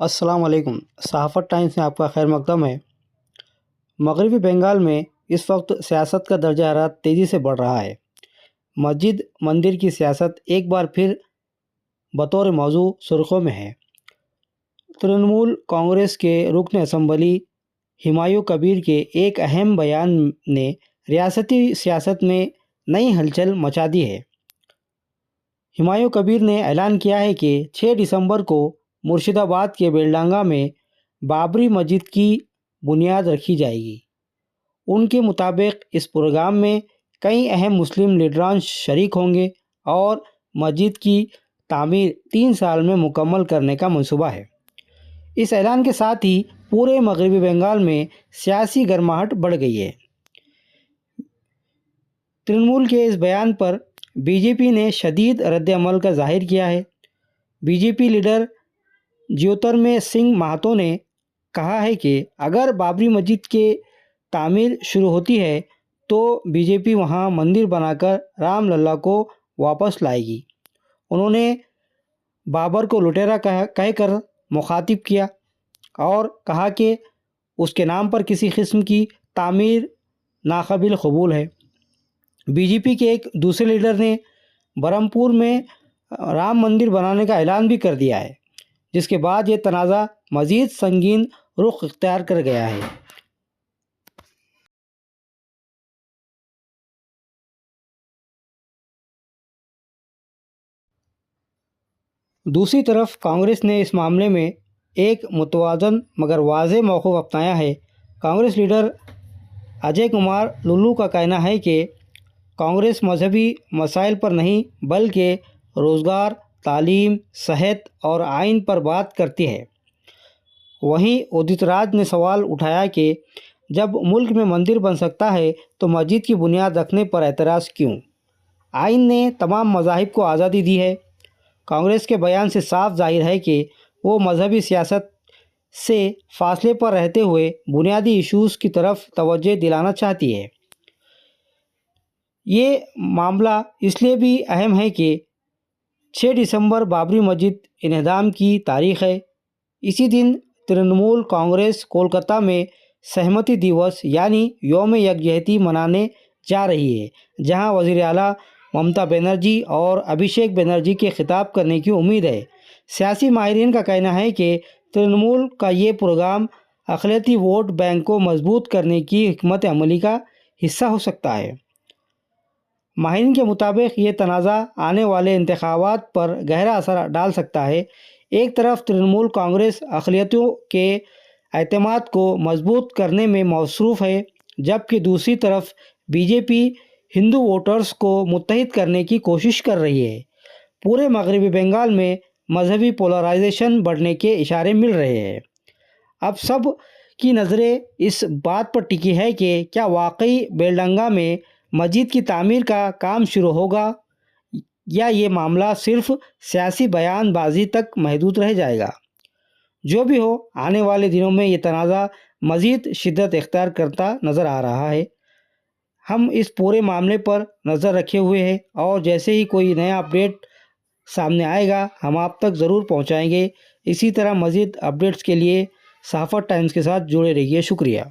السلام علیکم۔ صحافت ٹائمز میں آپ کا خیر مقدم ہے۔ مغربی بنگال میں اس وقت سیاست کا درجہ حرارت تیزی سے بڑھ رہا ہے۔ مسجد مندر کی سیاست ایک بار پھر بطور موضوع سرخیوں میں ہے۔ ترنمول کانگریس کے رکن اسمبلی ہمایوں کبیر کے ایک اہم بیان نے ریاستی سیاست میں نئی ہلچل مچا دی ہے۔ ہمایوں کبیر نے اعلان کیا ہے کہ 6 دسمبر کو مرشد آباد کے بیلڈانگا میں بابری مسجد کی بنیاد رکھی جائے گی۔ ان کے مطابق اس پروگرام میں کئی اہم مسلم لیڈران شریک ہوں گے اور مسجد کی تعمیر 3 سال میں مکمل کرنے کا منصوبہ ہے۔ اس اعلان کے ساتھ ہی پورے مغربی بنگال میں سیاسی گرماہٹ بڑھ گئی ہے۔ ترنمول کے اس بیان پر بی جے پی نے شدید رد عمل کا ظاہر کیا ہے۔ B J P leader Jyotirmay Singh Mahato نے کہا ہے کہ اگر بابری مسجد کی تعمیر شروع ہوتی ہے تو بی جے پی وہاں مندر بنا کر رام للا کو واپس لائے گی۔ انہوں نے بابر کو لٹیرا کہہ کر مخاطب کیا اور کہا کہ اس کے نام پر کسی قسم کی تعمیر ناقابل قبول ہے۔ بی جے پی کے ایک دوسرے لیڈر نے برہمپور میں رام مندر بنانے کا اعلان بھی کر دیا ہے، جس کے بعد یہ تنازع مزید سنگین رخ اختیار کر گیا ہے۔ دوسری طرف کانگریس نے اس معاملے میں ایک متوازن مگر واضح موقف اپنایا ہے۔ کانگریس لیڈر اجے کمار للو کا کہنا ہے کہ کانگریس مذہبی مسائل پر نہیں بلکہ روزگار، تعلیم، صحت اور آئین پر بات کرتی ہے۔ وہیں ادت راج نے سوال اٹھایا کہ جب ملک میں مندر بن سکتا ہے تو مسجد کی بنیاد رکھنے پر اعتراض کیوں؟ آئین نے تمام مذاہب کو آزادی دی ہے۔ کانگریس کے بیان سے صاف ظاہر ہے کہ وہ مذہبی سیاست سے فاصلے پر رہتے ہوئے بنیادی ایشوز کی طرف توجہ دلانا چاہتی ہے۔ یہ معاملہ اس لیے بھی اہم ہے کہ 6 دسمبر بابری مسجد انہدام کی تاریخ ہے۔ اسی دن ترنمول کانگریس کولکتہ میں سہمتی دیوس یعنی یوم یکجہتی منانے جا رہی ہے، جہاں وزیر اعلیٰ ممتا بنرجی اور ابھیشیک بنرجی کے خطاب کرنے کی امید ہے۔ سیاسی ماہرین کا کہنا ہے کہ ترنمول کا یہ پروگرام اقلیتی ووٹ بینک کو مضبوط کرنے کی حکمت عملی کا حصہ ہو سکتا ہے۔ ماہرین کے مطابق یہ تنازع آنے والے انتخابات پر گہرا اثر ڈال سکتا ہے۔ ایک طرف ترنمول کانگریس اقلیتوں کے اعتماد کو مضبوط کرنے میں مصروف ہے، جبکہ دوسری طرف be J P Hindu voters کو متحد کرنے کی کوشش کر رہی ہے۔ پورے مغربی بنگال میں مذہبی پولرائزیشن بڑھنے کے اشارے مل رہے ہیں۔ اب سب کی نظریں اس بات پر ٹکی ہے کہ کیا واقعی بیلڈانگا میں مسجد کی تعمیر کا کام شروع ہوگا یا یہ معاملہ صرف سیاسی بیان بازی تک محدود رہ جائے گا۔ جو بھی ہو، آنے والے دنوں میں یہ تنازع مزید شدت اختیار کرتا نظر آ رہا ہے۔ ہم اس پورے معاملے پر نظر رکھے ہوئے ہیں اور جیسے ہی کوئی نیا اپڈیٹ سامنے آئے گا ہم آپ تک ضرور پہنچائیں گے۔ اسی طرح مزید اپڈیٹس کے لیے صحافت ٹائمز کے ساتھ جڑے رہیے۔ شکریہ۔